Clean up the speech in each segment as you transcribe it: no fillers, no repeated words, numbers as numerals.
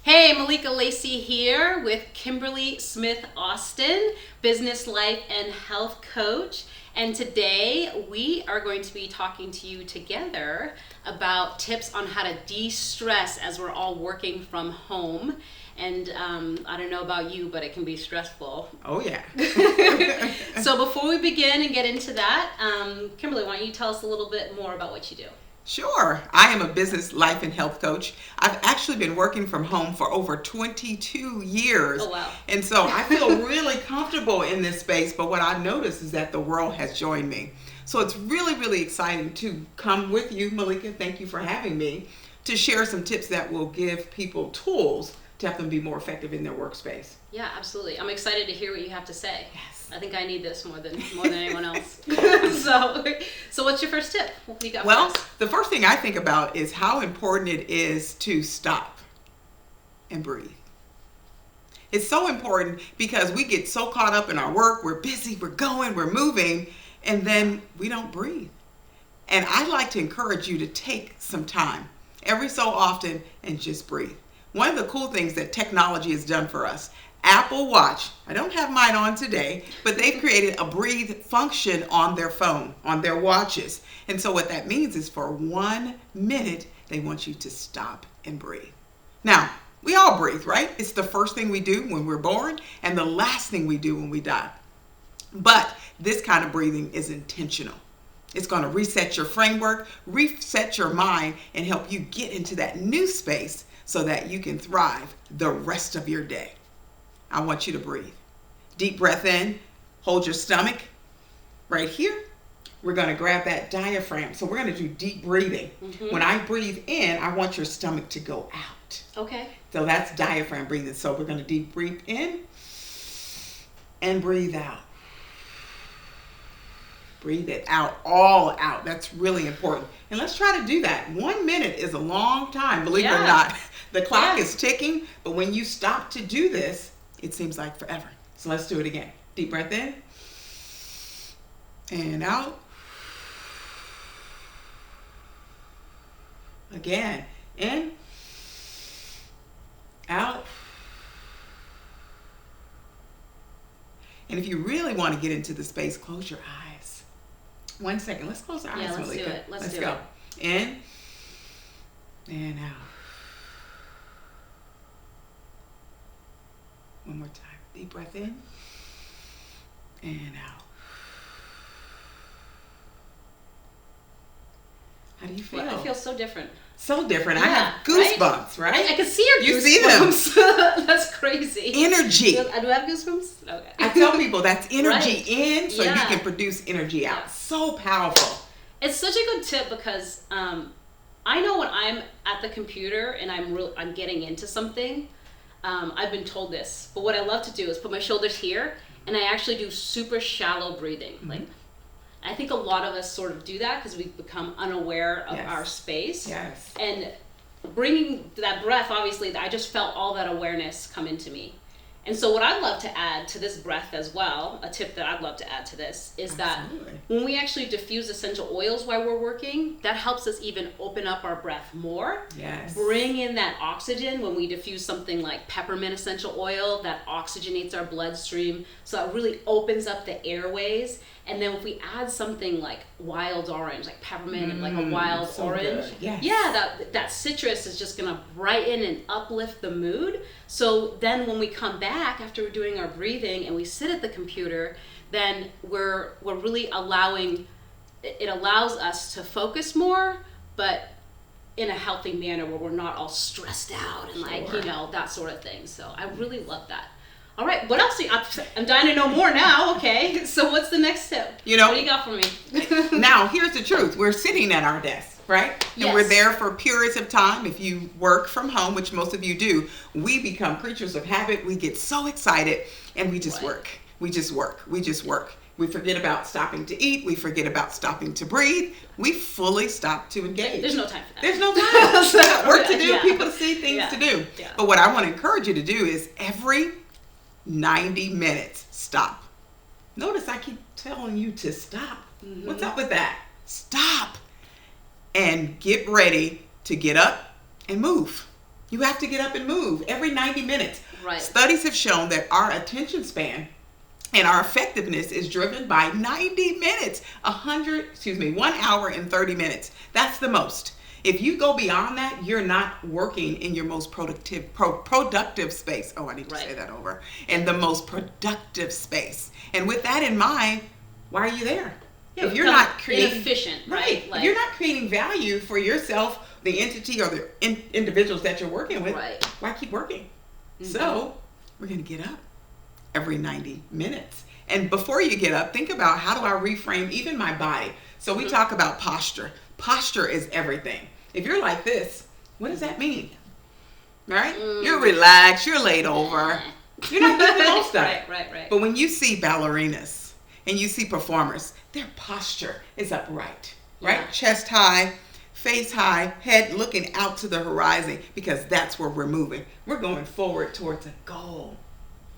Hey, Malika Lacey here with Kimberly Smith Austin, business, life, and health coach. And today we are going to be talking to you together about tips on how to de-stress as we're all working from home. And I don't know about you, but it can be stressful. Oh, yeah. So before we begin and get into that, Kimberly, why don't you tell us a little bit more about what you do? Sure. I am a business, life, and health coach. I've actually been working from home for over 22 years. Oh, wow. And so I feel really comfortable in this space. But what I've noticed is that the world has joined me. So it's really, really exciting to come with you, Malika. Thank you for having me, to share some tips that will give people tools to help them be more effective in their workspace. Yeah, absolutely. I'm excited to hear what you have to say. Yes. I think I need this more than anyone else. So what's your first tip? What do you got for Well, us? the first thing I think about is how important it is to stop and breathe. It's so important because we get so caught up in our work, we're busy, we're going, we're moving, and then we don't breathe. And I'd like to encourage you to take some time every so often and just breathe. One of the cool things that technology has done for us, Apple Watch, I don't have mine on today, but they've created a breathe function on their phone, on their watches. And so what that means is for 1 minute, they want you to stop and breathe. Now, we all breathe, right? It's the first thing we do when we're born and the last thing we do when we die. But this kind of breathing is intentional. It's going to reset your framework, reset your mind, and help you get into that new space so that you can thrive the rest of your day. I want you to breathe. Deep breath in, hold your stomach right here. We're going to grab that diaphragm. So we're going to do deep breathing. Mm-hmm. When I breathe in, I want your stomach to go out. Okay. So that's diaphragm breathing. So we're going to deep breathe in and breathe out. Breathe it out, all out. That's really important. And let's try to do that. 1 minute is a long time, believe it or not. The clock is ticking, but when you stop to do this, it seems like forever. So let's do it again. Deep breath in and out. Again, in, out. And if you really want to get into the space, close your eyes. 1 second. Let's close our eyes. Let's Malika. do it. Let's go. In and out. One more time. Deep breath in and out. How do you feel? Well, I feel so different. So different. Yeah, I have goosebumps, right? I can see your You goosebumps. see them. That's crazy. Energy. Do I have goosebumps? Okay. I tell people that's energy Right. in so you Yeah. can produce energy out. Yeah. So powerful. It's such a good tip because I know when I'm at the computer and I'm getting into something. I've been told this, but what I love to do is put my shoulders here, and I actually do super shallow breathing. Mm-hmm. Like, I think a lot of us sort of do that because we've become unaware of our space. Yes. And bringing that breath, obviously, I just felt all that awareness come into me. And so what I'd love to add to this breath as well, a tip that I'd love to add to this, is Absolutely. that when we actually diffuse essential oils while we're working, that helps us even open up our breath more. Yes. Bring in that oxygen when we diffuse something like peppermint essential oil, that oxygenates our bloodstream. So it really opens up the airways. And then if we add something like wild orange, like peppermint and like a wild orange, that citrus is just gonna brighten and uplift the mood. So then when we come back after we're doing our breathing and we sit at the computer, then we're really it allows us to focus more, but in a healthy manner where we're not all stressed out and that sort of thing. So I really love that. All right, what else? I'm dying to know more now. Okay, so what's the next tip? What do you got for me? Now, here's the truth. We're sitting at our desk, right? Yes. And we're there for periods of time. If you work from home, which most of you do, we become creatures of habit. We get so excited and we just work. We just work. We just work. We forget about stopping to eat. We forget about stopping to breathe. We fully stop to engage. There's no time for that. There's no time. We got work to do, people to see, things to do. Yeah. But what I want to encourage you to do is every 90 minutes, stop. Notice I keep telling you to stop. Mm-hmm. What's up with that? Stop and get ready to get up and move. You have to get up and move every 90 minutes. Right. Studies have shown that our attention span and our effectiveness is driven by 90 minutes, 1 hour and 30 minutes. That's the most. If you go beyond that, you're not working in your most productive space. Oh, I need to say that over. And the most productive space. And with that in mind, why are you there? Yeah, if you're not creating inefficient, right? Like, if you're not creating value for yourself, the entity or the individuals that you're working with, why keep working? Mm-hmm. So we're going to get up every 90 minutes. And before you get up, think about, how do I reframe even my body? So we talk about posture. Posture is everything. If you're like this, what does that mean? Right? You're relaxed, you're laid over. You're not doing the most of it. Right. But when you see ballerinas and you see performers, their posture is upright, right? Yeah. Chest high, face high, head looking out to the horizon, because that's where we're moving. We're going forward towards a goal.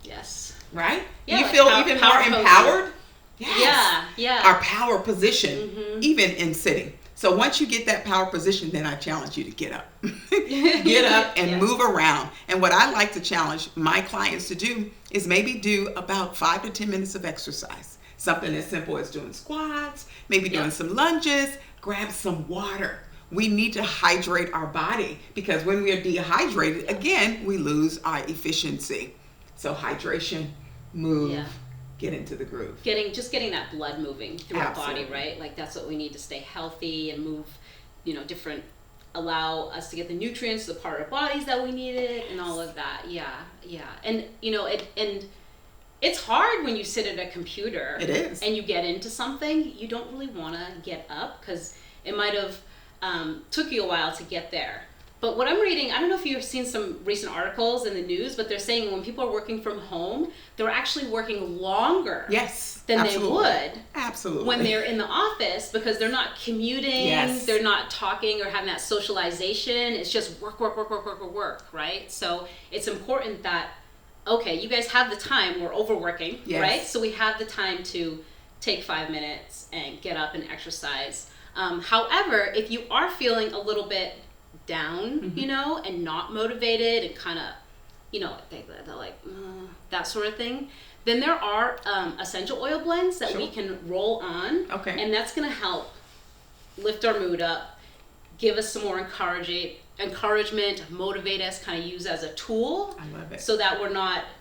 Yes. Right? Yeah, you feel even more empowered? Yes. Yeah. Our power position, even in sitting. So once you get that power position, then I challenge you to get up. Get up and move around. And what I like to challenge my clients to do is maybe do about 5 to 10 minutes of exercise. Something as simple as doing squats, maybe doing some lunges, grab some water. We need to hydrate our body, because when we are dehydrated, again, we lose our efficiency. So hydration, move, get into the groove. Getting that blood moving through our body, right? Like, that's what we need to stay healthy and move, allow us to get the nutrients, the part of our bodies that we needed, and all of that. Yeah. And, it's hard when you sit at a computer. It is. And you get into something, you don't really want to get up, because it might have took you a while to get there. But what I'm reading, I don't know if you've seen some recent articles in the news, but they're saying when people are working from home, they're actually working longer than they would when they're in the office, because they're not commuting, they're not talking or having that socialization. It's just work, right? So it's important that, okay, you guys have the time, we're overworking, right? So we have the time to take 5 minutes and get up and exercise. However, if you are feeling a little bit down, and not motivated, and kind of, they're like, that sort of thing, then there are essential oil blends that we can roll on. And that's going to help lift our mood up, give us some more encouragement, motivate us, kind of use as a tool. I love it. So that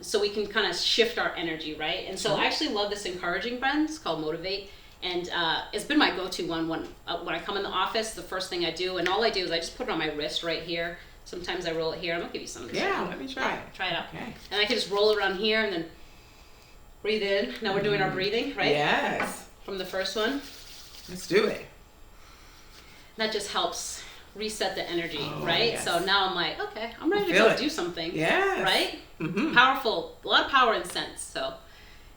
so we can kind of shift our energy, right? And so I actually love this encouraging blend. It's called Motivate. And it's been my go-to one when I come in the office. The first thing I do, and all I do is I just put it on my wrist right here. Sometimes I roll it here. I'm gonna give you some of this. Yeah, let me try it. Try it out. Okay. And I can just roll it around here and then breathe in. Now we're doing our breathing, right? Yes. From the first one. Let's do it. That just helps reset the energy, right? Yes. So now I'm like, okay, I'm ready to go do something. Yes. Right? Mm-hmm. Powerful, a lot of power and sense. So,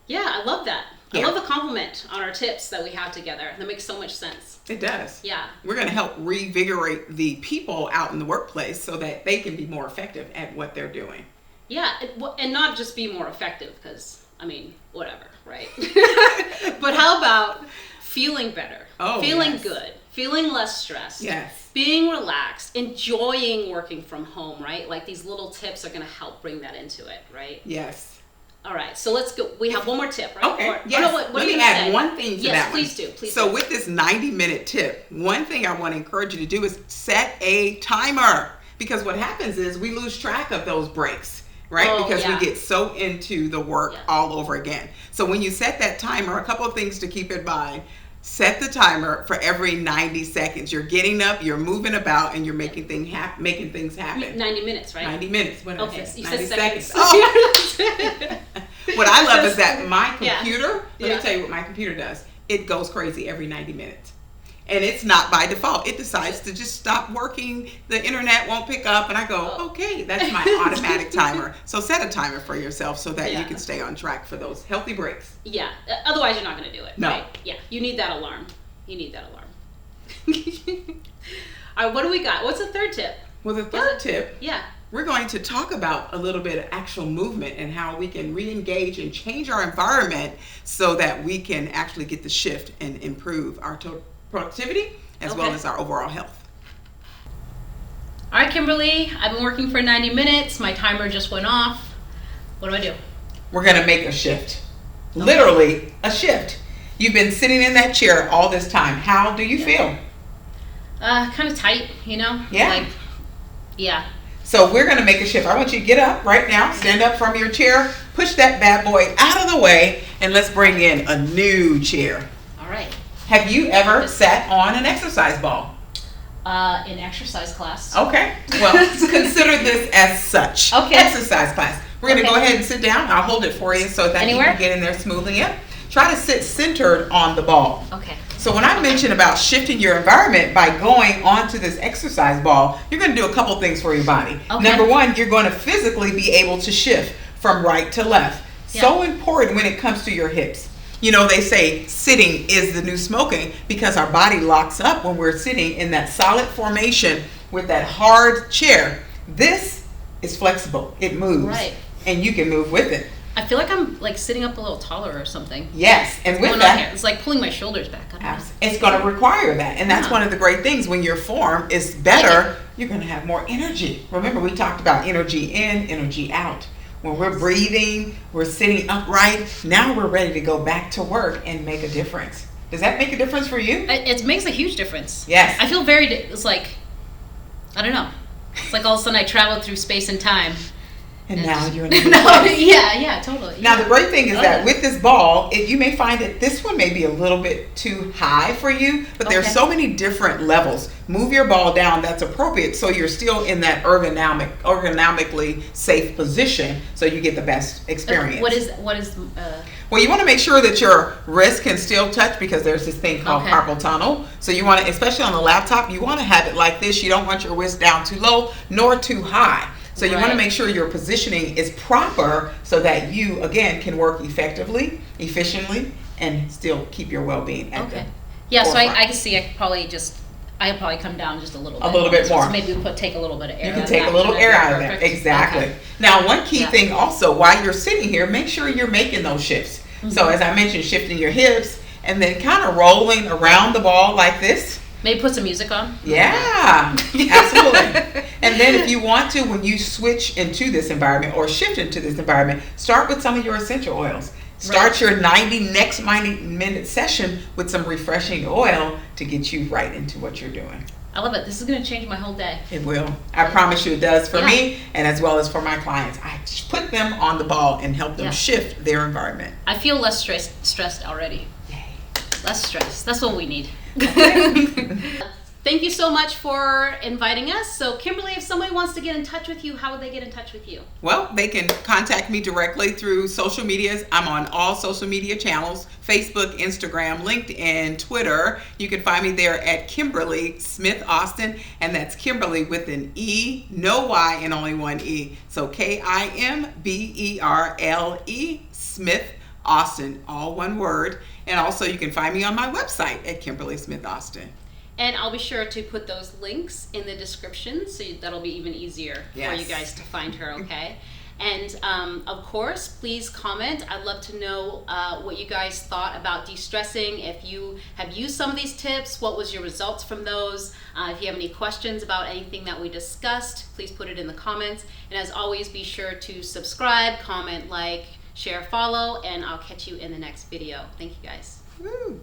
yeah, I love that. I love the compliment on our tips that we have together. That makes so much sense. It does. Yeah. We're going to help reinvigorate the people out in the workplace so that they can be more effective at what they're doing. Yeah, and not just be more effective, because, whatever, right? But how about feeling better? Feeling good. Feeling less stressed. Yes. Being relaxed. Enjoying working from home, right? Like, these little tips are going to help bring that into it, right? Yes. All right, so let's go. We have one more tip, right? Okay. Yes. Let me add one thing to that one. Yes, please do. So with this 90-minute tip, one thing I want to encourage you to do is set a timer, because what happens is we lose track of those breaks, right? Because we get so into the work all over again. So when you set that timer, a couple of things to keep in mind. Set the timer for every 90 seconds. You're getting up, you're moving about, and you're making things happen. 90 minutes, right? 90 minutes. What okay, so you said seconds. What I love is that my computer, let me tell you what my computer does. It goes crazy every 90 minutes. And it's not by default. It decides to just stop working. The internet won't pick up. And I go, okay, that's my automatic timer. So set a timer for yourself so that you can stay on track for those healthy breaks. Yeah. Otherwise, you're not going to do it. No. Right? Yeah. You need that alarm. All right. What do we got? What's the third tip? Well, the third tip. We're going to talk about a little bit of actual movement and how we can re-engage and change our environment so that we can actually get the shift and improve our productivity as well as our overall health. All right, Kimberly, I've been working for 90 minutes. My timer just went off. What do I do? We're going to make a shift. Literally a shift. You've been sitting in that chair all this time. How do you feel? Kind of tight, you know? Yeah. Like, yeah. So we're going to make a shift. I want you to get up right now. Stand up from your chair. Push that bad boy out of the way. And let's bring in a new chair. All right. Have you ever sat on an exercise ball? In exercise class. Okay. Well, consider this as such. Okay. Exercise class. We're going to go ahead and sit down. I'll hold it for you so that you can get in there smoothly. Yep. Try to sit centered on the ball. Okay. So when I mentioned about shifting your environment by going onto this exercise ball, you're going to do a couple things for your body. Okay. Number one, you're going to physically be able to shift from right to left. Yeah. So important when it comes to your hips. You know, they say sitting is the new smoking because our body locks up when we're sitting in that solid formation with that hard chair. This is flexible. It moves. Right. And you can move with it. I feel like I'm like sitting up a little taller or something. Yes. And What's with going on here? that, It's like pulling my shoulders back. I don't know. it's going to require that. And that's one of the great things. When your form is better, you're going to have more energy. Remember, we talked about energy in, energy out. When we're breathing, we're sitting upright. Now we're ready to go back to work and make a difference. Does that make a difference for you? It makes a huge difference. Yes. I feel it's like, I don't know. It's like all of a sudden I traveled through space and time. And now you're in the Yeah, totally. Now the great thing is that with this ball, you may find that this one may be a little bit too high for you, but there's so many different levels. Move your ball down that's appropriate so you're still in that ergonomically safe position so you get the best experience. What is Well, you want to make sure that your wrist can still touch because there's this thing called carpal tunnel. So you want to, especially on the laptop, you want to have it like this. You don't want your wrist down too low nor too high. So you want to make sure your positioning is proper so that you, again, can work effectively, efficiently, and still keep your well-being at the Yeah, so forefront. I can see I could probably come down just a little bit. A little bit more. So maybe take a little bit of air. You can take a little air out of there. Exactly. Okay. Now, one key thing also, while you're sitting here, make sure you're making those shifts. So as I mentioned, shifting your hips and then kind of rolling around the ball like this. Maybe put some music on. Yeah, absolutely. And then if you want to, when you switch into this environment or shift into this environment, start with some of your essential oils. Start your 90-minute session with some refreshing oil to get you right into what you're doing. I love it. This is going to change my whole day. It will. I promise you it does for me and as well as for my clients. I just put them on the ball and help them shift their environment. I feel less stressed already. Yay. Less stress. That's what we need. Thank you so much for inviting us. So Kimberly, if somebody wants to get in touch with you, how would they get in touch with you? Well, they can contact me directly through social medias. I'm on all social media channels: Facebook, Instagram, LinkedIn, Twitter. You can find me there at Kimberly Smith Austin, and that's Kimberly with an E, no Y, and only one E. So Kimberle Smith Austin, all one word. And also you can find me on my website at Kimberly Smith Austin. And I'll be sure to put those links in the description so that'll be even easier for you guys to find her, okay? And of course, please comment. I'd love to know what you guys thought about de-stressing. If you have used some of these tips, what was your results from those? If you have any questions about anything that we discussed, please put it in the comments. And as always, be sure to subscribe, comment, like, share, follow, and I'll catch you in the next video. Thank you guys. Woo.